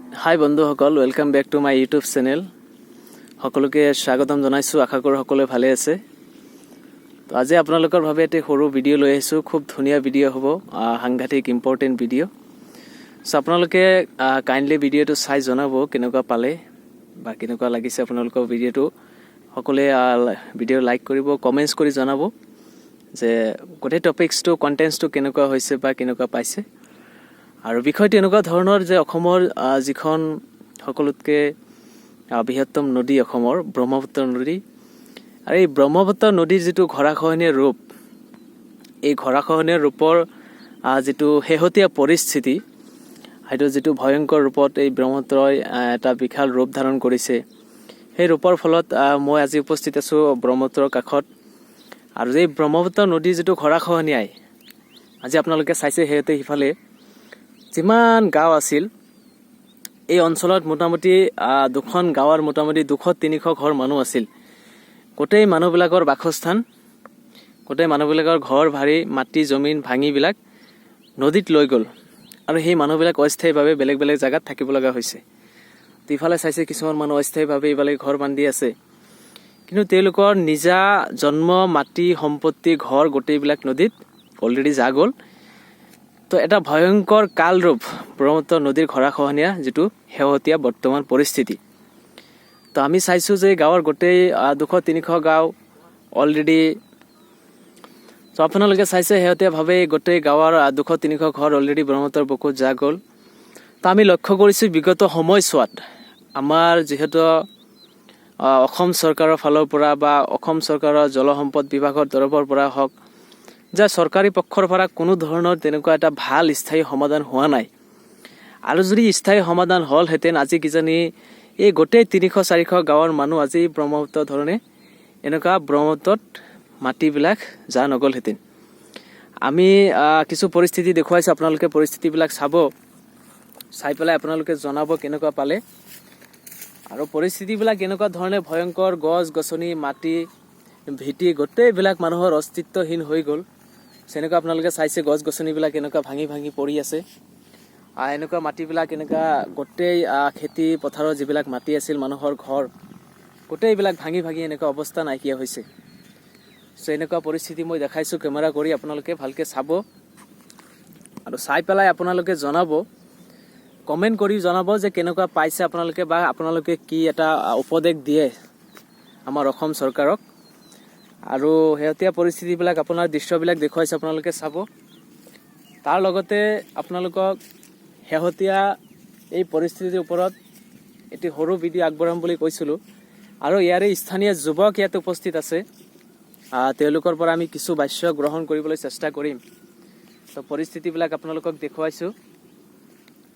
হাই বন্ধুসকল, welcome back to my YouTube channel. সকলোকে স্বাগতম জনাইছোঁ। আশা কৰোঁ সকলোৱে ভালে আছে। তো আজি আপোনালোকৰ বাবে এটা সৰু ভিডিঅ' লৈ আহিছোঁ। খুব ধুনীয়া ভিডিঅ' হ'ব, সাংঘাতিক ইম্পৰ্টেণ্ট ভিডিঅ'। চ' আপোনালোকে কাইণ্ডলি ভিডিঅ'টো চাই জনাব কেনেকুৱা পালে বা কেনেকুৱা লাগিছে আপোনালোকৰ ভিডিঅ'টো। সকলোৱে ভিডিঅ' লাইক কৰিব, কমেণ্টছ কৰি জনাব যে গোটেই টপিকছটো কণ্টেণ্টছটো কেনেকুৱা হৈছে বা কেনেকুৱা পাইছে। আৰু বিষয়টো এনেকুৱা ধৰণৰ যে অসমৰ যিখন সকলোতকৈ বৃহত্তম নদী অসমৰ ব্ৰহ্মপুত্ৰ নদী, আৰু এই ব্ৰহ্মপুত্ৰ নদীৰ যিটো গৰাখহনীয়া ৰূপ, এই গৰাখহনীয়া ৰূপৰ যিটো শেহতীয়া পৰিস্থিতি, সেইটো যিটো ভয়ংকৰ ৰূপত এই ব্ৰহ্মপুত্ৰই এটা বিশাল ৰূপ ধাৰণ কৰিছে, সেই ৰূপৰ ফলত মই আজি উপস্থিত আছোঁ ব্ৰহ্মপুত্ৰৰ কাষত। আৰু এই ব্ৰহ্মপুত্ৰ নদীৰ যিটো গৰাখহনীয়াই আজি আপোনালোকে চাইছে, সিহঁতে সিফালে যিমান গাঁও আছিল এই অঞ্চলত মোটামুটি দুখন গাঁৱৰ মোটামুটি 200-300 ঘৰ মানুহ আছিল। গোটেই মানুহবিলাকৰ বাসস্থান, গোটেই মানুহবিলাকৰ ঘৰ ভাৰী মাটি জমিন ভাঙিবিলাক নদীত লৈ গ'ল, আৰু সেই মানুহবিলাক অস্থায়ীভাৱে বেলেগ বেলেগ জেগাত থাকিব লগা হৈছে। তো ইফালে চাইছে কিছুমান মানুহ অস্থায়ীভাৱে ইফালে ঘৰ বান্ধি আছে, কিন্তু তেওঁলোকৰ নিজা জন্ম মাটি সম্পত্তি ঘৰ গোটেইবিলাক নদীত অলৰেডি যা গ'ল। তো এটা ভয়ংকৰ কালৰূপ ব্ৰহ্মপুত্ৰ নদীৰ গৰাখহনীয়া যিটো শেহতীয়া বৰ্তমান পৰিস্থিতি। তো আমি চাইছোঁ যে গাঁৱৰ গোটেই 200-300 গাঁও অলৰেডি, তো আপোনালোকে চাইছে শেহতীয়াভাৱে গোটেই গাঁৱৰ 200-300 ঘৰ অলৰেডি ব্ৰহ্মপুত্ৰৰ বুকুত যা গ'ল। তো আমি লক্ষ্য কৰিছোঁ বিগত সময়ছোৱাত আমাৰ যিহেতু অসম চৰকাৰৰ ফালৰ পৰা বা অসম চৰকাৰৰ জলসম্পদ বিভাগৰ তৰফৰ পৰা হওক, যে চৰকাৰী পক্ষৰ পৰা কোনো ধৰণৰ তেনেকুৱা এটা ভাল স্থায়ী সমাধান হোৱা নাই। আৰু যদি স্থায়ী সমাধান হ'লহেঁতেন আজি কিজানি এই গোটেই 300-400 গাঁৱৰ মানুহ আজি ব্ৰহ্মপুত্ৰ ধৰণে এনেকুৱা ব্ৰহ্মপুত্ৰত মাটিবিলাক যা নগ'লহেঁতেন। আমি কিছু পৰিস্থিতি দেখুৱাইছোঁ, আপোনালোকে পৰিস্থিতিবিলাক চাব, চাই পেলাই আপোনালোকে জনাব কেনেকুৱা পালে। আৰু পৰিস্থিতিবিলাক এনেকুৱা ধৰণে ভয়ংকৰ, গছ গছনি মাটি ভেটি গোটেইবিলাক মানুহৰ অস্তিত্বহীন হৈ গ'ল। যেনেকুৱা আপোনালোকে চাইছে গছ গছনিবিলাক এনেকুৱা ভাঙি ভাঙি পৰি আছে, এনেকুৱা মাটিবিলাক এনেকুৱা গোটেই খেতি পথাৰৰ যিবিলাক মাটি আছিল মানুহৰ ঘৰ গোটেইবিলাক ভাঙি ভাঙি এনেকুৱা অৱস্থা নাইকিয়া হৈছে। চ' এনেকুৱা পৰিস্থিতি মই দেখাইছোঁ কেমেৰা কৰি, আপোনালোকে ভালকৈ চাব আৰু চাই পেলাই আপোনালোকে জনাব, কমেণ্ট কৰি জনাব যে কেনেকুৱা পাইছে আপোনালোকে, বা আপোনালোকে কি এটা উপদেশ দিয়ে আমাৰ অসম চৰকাৰক। আৰু শেহতীয়া পৰিস্থিতিবিলাক আপোনাৰ দৃশ্যবিলাক দেখুৱাইছে, আপোনালোকে চাব। তাৰ লগতে আপোনালোকক শেহতীয়া এই পৰিস্থিতিৰ ওপৰত এটি সৰু ভিডিঅ' আগবঢ়াম বুলি কৈছিলোঁ, আৰু ইয়াৰে স্থানীয় যুৱক ইয়াত উপস্থিত আছে। তেওঁলোকৰ পৰা আমি কিছু ভাষ্য গ্ৰহণ কৰিবলৈ চেষ্টা কৰিম। তো পৰিস্থিতিবিলাক আপোনালোকক দেখুৱাইছোঁ।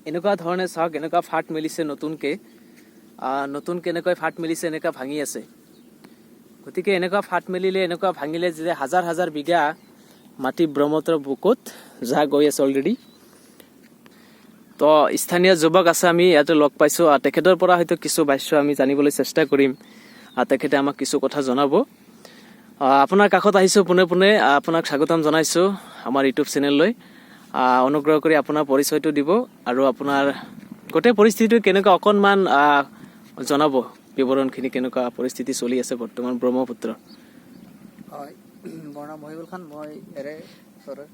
এনেকুৱা ধৰণে চাওক, এনেকুৱা ফাট মেলিছে নতুন কেনেকৈ ফাট মেলিছে, এনেকুৱা ভাঙি আছে। গতিকে এনেকুৱা ফাট মেলিলে, এনেকুৱা ভাঙিলে যে হাজাৰ হাজাৰ বিঘা মাটি ব্ৰহ্মপুত্ৰৰ বুকুত যা গৈ আছে অলৰেডি। তো স্থানীয় যুৱক আছে, আমি ইয়াতে লগ পাইছোঁ। তেখেতৰ পৰা হয়তো কিছু ভাষ্য আমি জানিবলৈ চেষ্টা কৰিম, তেখেতে আমাক কিছু কথা জনাব। আপোনাৰ কাষত আহিছোঁ, পোনে পোনে আপোনাক স্বাগতম জনাইছোঁ আমাৰ ইউটিউব চেনেললৈ। অনুগ্ৰহ কৰি আপোনাৰ পৰিচয়টো দিব আৰু আপোনাৰ গোটেই পৰিস্থিতিটো কেনেকুৱা অকণমান জনাব, বিৱৰণখিনি কেনেকুৱা পৰিস্থিতি চলি আছে বৰ্তমান ব্ৰহ্মপুত্ৰ। হয়, মোৰ নাম মহিবুল খান, মই এৰে ওচৰৰে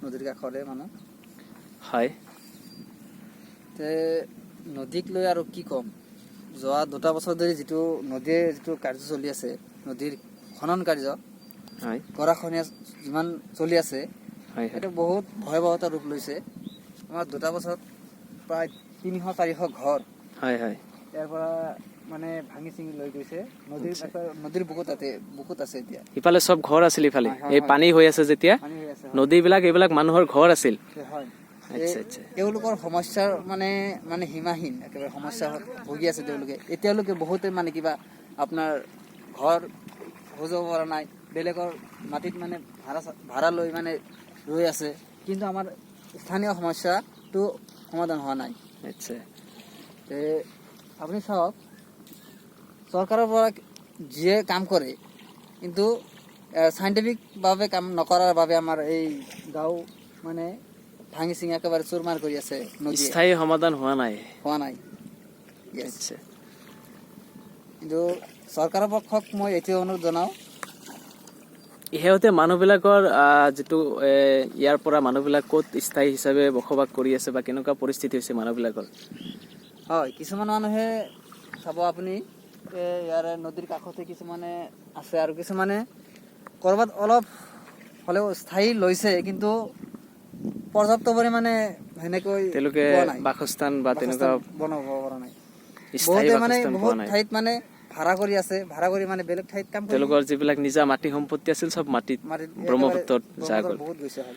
নদীৰ কাষৰে মানুহ। হয়, তে নদীক লৈ আৰু কি ক'ম, যোৱা 2 বছৰ ধৰি যিটো নদীৰ যিটো কাৰ্য চলি আছে, নদীৰ খনন কাৰ্য, হয়, গৰাখহনীয়া যিমান চলি আছে, হয়, সেইটো বহুত ভয়াৱহতা ৰূপ লৈছে। আমাৰ 2 বছৰত প্ৰায় 300-400 ঘৰ হয়, হয়, ইয়াৰ পৰা মানে ভাঙি চিঙি লৈ গৈছে। নদীৰ বুকুত আছে এতিয়া। ইফালে চব ঘৰ আছিল, ইফালে হয়, এই পানী হৈ আছে যেতিয়া পানী হৈ আছে। নদীবিলাক, এইবিলাক মানুহৰ ঘৰ আছিল। হয়, আচ্ছা আচ্ছা, তেওঁলোকৰ সমস্যাৰ মানে সীমাহীন একেবাৰে সমস্যা ভুগি আছে তেওঁলোকে। এতিয়ালৈকে বহুতে মানে কিবা আপোনাৰ ঘৰ সজাব পৰা নাই, বেলেগৰ মাটিত মানে ভাড়া লৈ মানে ৰৈ আছে, কিন্তু আমাৰ স্থানীয় সমস্যাটো সমাধান হোৱা নাই। আচ্ছা, আপুনি চাওক, চৰকাৰৰ পৰা যিয়ে কাম কৰে, কিন্তু চাইণ্টিফিকভাৱে কাম নকৰাৰ বাবে আমাৰ এই গাঁও মানে ভাঙি চিঙি একেবাৰে চুৰমাৰ কৰি আছে নদীয়ে। স্থায়ী সমাধান হোৱা নাই। হোৱা নাই। Yes. আচ্ছা। কিন্তু চৰকাৰৰ পক্ষক মই এইটোৱে অনুৰোধ জনাওঁ, সিহঁতে মানুহবিলাকৰ যিটো ইয়াৰ পৰা মানুহবিলাক ক'ত স্থায়ী হিচাপে বসবাস কৰি আছে বা কেনেকুৱা পৰিস্থিতি হৈছে মানুহবিলাকৰ? হয়, কিছুমান মানুহে চাব আপুনি ইয়াৰে নদীৰ কাষতে কিছুমানে আছে আৰু কিছুমানে ক'ৰবাত অলপ হ'লেও স্থায়ী লৈছে, কিন্তু পৰ্যাপ্ত পৰিমাণে সেনেকৈ তেওঁলোকে পোৱা নাই, বাসস্থান বা তেনেকুৱা বনাব পৰা নাই। স্থায়ী বহুতে মানে বাসস্থান পোৱা বহুত নাই। ঠাইত মানে ভাড়া কৰি আছে, ভাড়া কৰি মানে বেলেগ ঠাইত কাম কৰি তেওঁলোকৰ যিবিলাক নিজা মাটি সম্পত্তি আছিল চব মাটিত ব্ৰহ্মপুত্ৰত যা গ'ল। বহুত গৈছে। হয়,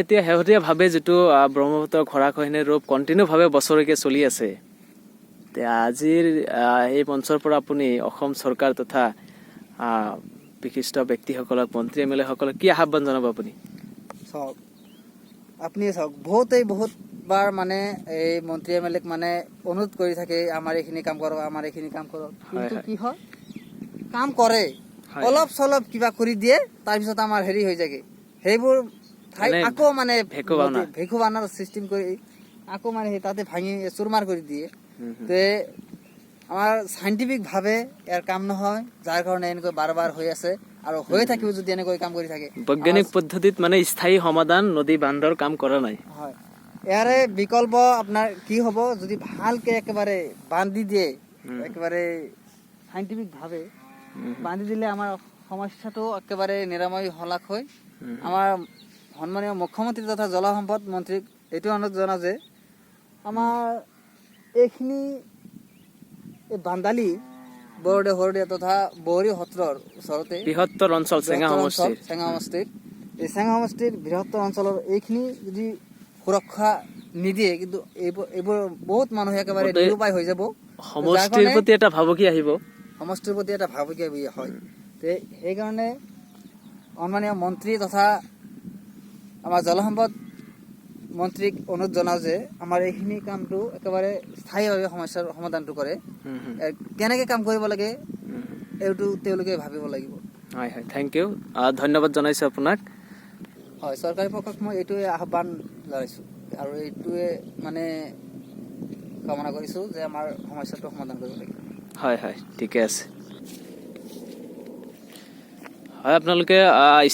এতিয়া শেহতীয়াভাৱে যিটো ব্ৰহ্মপুত্ৰৰ গৰাখহনীয়াৰ ৰূপ কণ্টিনিউভাৱে বছৰলৈকে চলি আছে, আজিৰ এই মঞ্চৰ পৰা আপুনি অসম চৰকাৰ তথা বিশিষ্ট ব্যক্তিসকলক, মন্ত্ৰী এম এল এ সকলক কি আহ্বান জনাব আপুনি? চাওক আপুনি চাওক, বহুতবাৰ মানে এই মন্ত্ৰী এম এল এক মানে অনুৰোধ কৰি থাকে, আমাৰ এইখিনি কাম কৰক, আমাৰ এইখিনি কাম কৰক, কিন্তু কি হয় কাম কৰে, অলপ চলপ কিবা কৰি দিয়ে, তাৰপিছত আমাৰ হেৰি হৈ যায়গে, সেইবোৰ ঠাই আকৌ মানে ভেকু বানাৰ চিষ্টেম কৰি আকৌ মানে তাতে ভাঙি চুৰমাৰ কৰি দিয়ে। তে আমাৰ চাইণ্টিফিক ভাৱে ইয়াৰ কাম নহয়, যাৰ কাৰণে এনেকৈ বাৰ বাৰ হৈ আছে আৰু হৈ থাকিব যদি এনেকৈ কাম কৰি থাকে। বৈজ্ঞানিক পদ্ধতিত মানে স্থায়ী সমাধান নদী বান্ধৰ কাম কৰা নাই। হয়, ইয়াৰে বিকল্প আপোনাৰ কি হ'ব, যদি ভালকে একেবাৰে বান্ধি দিয়ে, একেবাৰে চাইণ্টিফিক ভাৱে বান্ধি দিলে আমাৰ সমস্যাটো একেবাৰে নিৰাময় হলাক হয়। আমাৰ সন্মানীয় মুখ্যমন্ত্ৰী তথা জলসম্পদ মন্ত্ৰীক এইটো অনুৰোধ জনাওঁ যে আমাৰ এইখিনি বান্দালি বৰদে তথা বৌৰী সত্ৰৰ ওচৰতে বৃহত্তৰ অঞ্চল চেঙা সমষ্টিৰ এই চেঙা সমষ্টিৰ বৃহত্তৰ অঞ্চলৰ এইখিনি যদি সুৰক্ষা নিদিয়ে, কিন্তু এইবোৰ বহুত মানুহে একেবাৰে নিৰুপায় হৈ যাব, সমষ্টিৰ প্ৰতি এটা ভাবুকি আহিব, সমষ্টিৰ প্ৰতি এটা ভাবুকি হয়। সেইকাৰণে সন্মানীয় মন্ত্ৰী তথা আমাৰ জলসম্পদ মন্ত্ৰীক অনুৰোধ জনাওঁ যে আমাৰ এইখিনি কামটো একেবাৰে স্থায়ীভাৱে সমস্যাৰ সমাধানটো কৰে। কেনেকে কাম কৰিব লাগে এইটো তেওঁলোকে ভাবিব লাগিব। হয় হয়, থেংক ইউ, ধন্যবাদ জনাইছোঁ আপোনাক। হয়, চৰকাৰী পক্ষক মই এইটোৱে আহ্বান জনাইছোঁ আৰু এইটোৱে মানে কামনা কৰিছোঁ যে আমাৰ সমস্যাটো সমাধান কৰিব লাগিব। হয় হয়, ঠিকে আছে। হয়, আপোনালোকে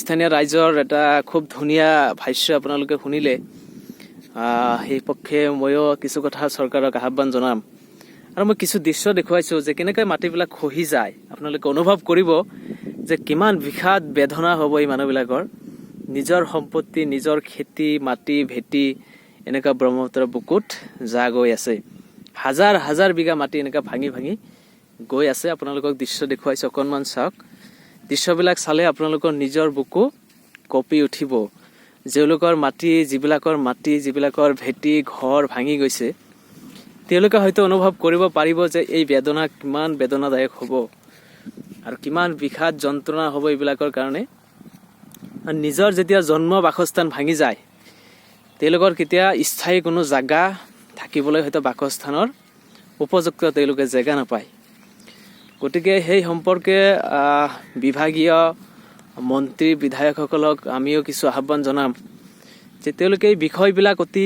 স্থানীয় ৰাইজৰ এটা খুব ধুনীয়া ভাষ্য আপোনালোকে শুনিলে। সেই পক্ষে ময়ো কিছু কথা চৰকাৰক আহ্বান জনাম আৰু মই কিছু দৃশ্য দেখুৱাইছোঁ যে কেনেকৈ মাটিবিলাক খহি যায়। আপোনালোকে অনুভৱ কৰিব যে কিমান বিষাদ বেদনা হ'ব এই মানুহবিলাকৰ। নিজৰ সম্পত্তি, নিজৰ খেতি মাটি ভেটি এনেকুৱা ব্ৰহ্মপুত্ৰৰ বুকুত যা গৈ আছে, হাজাৰ হাজাৰ বিঘা মাটি এনেকুৱা ভাঙি ভাঙি গৈ আছে। আপোনালোকক দৃশ্য দেখুৱাইছোঁ, অকণমান চাওক। দৃশ্যবিলাক চালে আপোনালোকৰ নিজৰ বুকু কঁপি উঠিব। যিবিলাকৰ মাটি যিবিলাকৰ ভেটি ঘৰ ভাঙি গৈছে, তেওঁলোকে হয়তো অনুভৱ কৰিব পাৰিব যে এই বেদনা কিমান বেদনাদায়ক হ'ব আৰু কিমান বিষাদ যন্ত্ৰণা হ'ব এইবিলাকৰ কাৰণে। নিজৰ যেতিয়া জন্ম বাসস্থান ভাঙি যায়, তেওঁলোকৰ কেতিয়া স্থায়ী কোনো জাগা থাকিবলৈ হয়তো বাসস্থানৰ উপযুক্ত তেওঁলোকে জেগা নাপায়। গতিকে সেই সম্পৰ্কে বিভাগীয় মন্ত্ৰী বিধায়কসকলক আমিও কিছু আহ্বান জনাম যে তেওঁলোকে এই বিষয়বিলাক অতি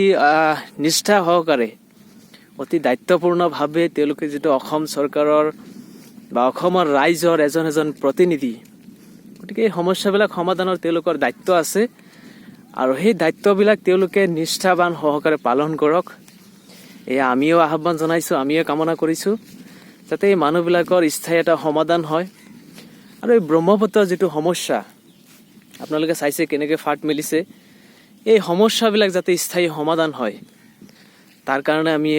নিষ্ঠা সহকাৰে, অতি দায়িত্বপূৰ্ণভাৱে তেওঁলোকে যিটো অসম চৰকাৰৰ বা অসমৰ ৰাইজৰ এজন এজন প্ৰতিনিধি, গতিকে এই সমস্যাবিলাক সমাধানৰ তেওঁলোকৰ দায়িত্ব আছে আৰু সেই দায়িত্ববিলাক তেওঁলোকে নিষ্ঠাবান সহকাৰে পালন কৰক। এয়া আমিও আহ্বান জনাইছোঁ, আমিও কামনা কৰিছোঁ যাতে এই মানুহবিলাকৰ স্থায়ী এটা সমাধান হয়। আৰু এই ব্ৰহ্মপুত্ৰৰ যিটো সমস্যা আপোনালোকে চাইছে কেনেকৈ ফাট মেলিছে, এই সমস্যাবিলাক যাতে স্থায়ী সমাধান হয় তাৰ কাৰণে আমি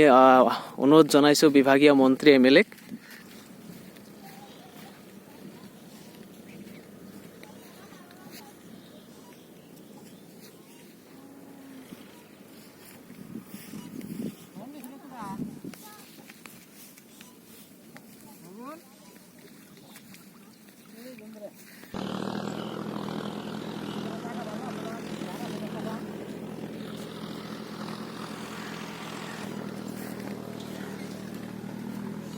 অনুৰোধ জনাইছোঁ বিভাগীয় মন্ত্ৰী এম এল এক।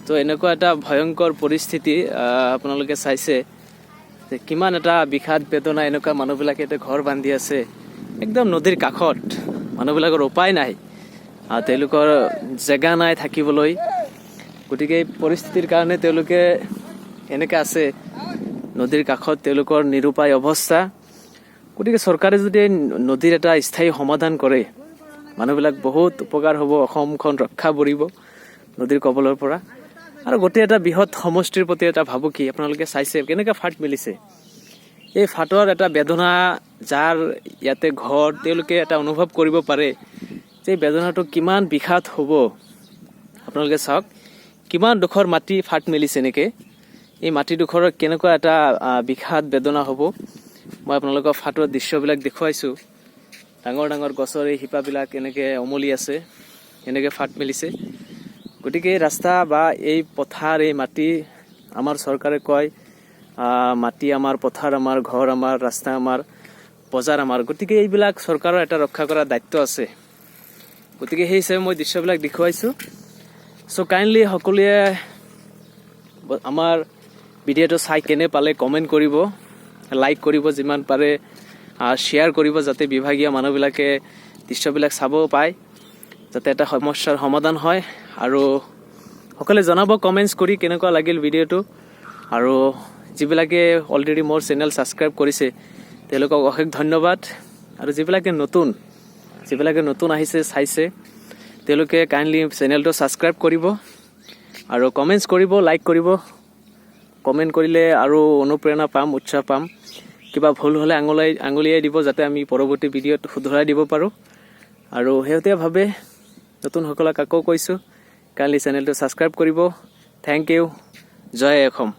তো এনেকুৱা এটা ভয়ংকৰ পৰিস্থিতি আপোনালোকে চাইছে যে কিমান এটা বিষাদ বেদনা, এনেকুৱা মানুহবিলাকে এতিয়া ঘৰ বান্ধি আছে একদম নদীৰ কাষত। মানুহবিলাকৰ উপায় নাই, তেওঁলোকৰ জেগা নাই থাকিবলৈ। গতিকে এই পৰিস্থিতিৰ কাৰণে তেওঁলোকে এনেকৈ আছে, নদীৰ কাষত তেওঁলোকৰ নিৰুপায় অৱস্থা। গতিকে চৰকাৰে যদি নদীৰ এটা স্থায়ী সমাধান কৰে, মানুহবিলাক বহুত উপকাৰ হ'ব, অসমখন ৰক্ষা পৰিব নদীৰ কবলৰ পৰা। আৰু গোটেই এটা বৃহৎ সমষ্টিৰ প্ৰতি এটা ভাবুকি। আপোনালোকে চাইছে কেনেকৈ ফাট মেলিছে। এই ফাটৰ এটা বেদনা, যাৰ ইয়াতে ঘৰ, তেওঁলোকে এটা অনুভৱ কৰিব পাৰে যে এই বেদনাটো কিমান বিষাদ হ'ব। আপোনালোকে চাওক কিমান দুখৰ মাটি ফাট মেলিছে এনেকৈ। এই মাটিডোখৰৰ কেনেকুৱা এটা বিষাদ বেদনা হ'ব। মই আপোনালোকক ফাটৰ দৃশ্যবিলাক দেখুৱাইছোঁ। ডাঙৰ ডাঙৰ গছৰ এই শিপাবিলাক এনেকৈ অমলি আছে, এনেকৈ ফাট মেলিছে। গতিকে এই ৰাস্তা বা এই পথাৰ, এই মাটি, আমাৰ চৰকাৰে কয় মাটি আমাৰ, পথাৰ আমাৰ, ঘৰ আমাৰ, ৰাস্তা আমাৰ, বজাৰ আমাৰ। গতিকে এইবিলাক চৰকাৰৰ এটা ৰক্ষা কৰাৰ দায়িত্ব আছে। গতিকে সেই হিচাপে মই দৃশ্যবিলাক দেখুৱাইছোঁ। চ' কাইণ্ডলি সকলোৱে আমাৰ ভিডিঅ'টো চাই কেনে পালে কমেণ্ট কৰিব, লাইক কৰিব, যিমান পাৰে শ্বেয়াৰ কৰিব, যাতে বিভাগীয় মানুহবিলাকে দৃশ্যবিলাক চাব পায়, যাতে এটা সমস্যাৰ সমাধান হয়। আৰু সকলোৱে জনাব কমেণ্টছ কৰি কেনেকুৱা লাগিল ভিডিঅ'টো। আৰু যিবিলাকে অলৰেডি মোৰ চেনেল ছাবস্ক্ৰাইব কৰিছে তেওঁলোকক অশেষ ধন্যবাদ। আৰু যিবিলাকে নতুন আহিছে, চাইছে, তেওঁলোকে কাইণ্ডলি চেনেলটো ছাবস্ক্ৰাইব কৰিব আৰু কমেণ্টছ কৰিব, লাইক কৰিব। কমেণ্ট কৰিলে আৰু অনুপ্ৰেৰণা পাম, উৎসাহ পাম। কিবা ভুল হ'লে আঙুলিয়াই দিব, যাতে আমি পৰৱৰ্তী ভিডিঅ'ত শুধৰাই দিব পাৰোঁ। আৰু শেহতীয়াভাৱে নতুনসকলক আকৌ কৈছোঁ, কাইণ্ডলি চেনেলটো ছাবস্ক্ৰাইব কৰিব। Thank you. জয় অসম।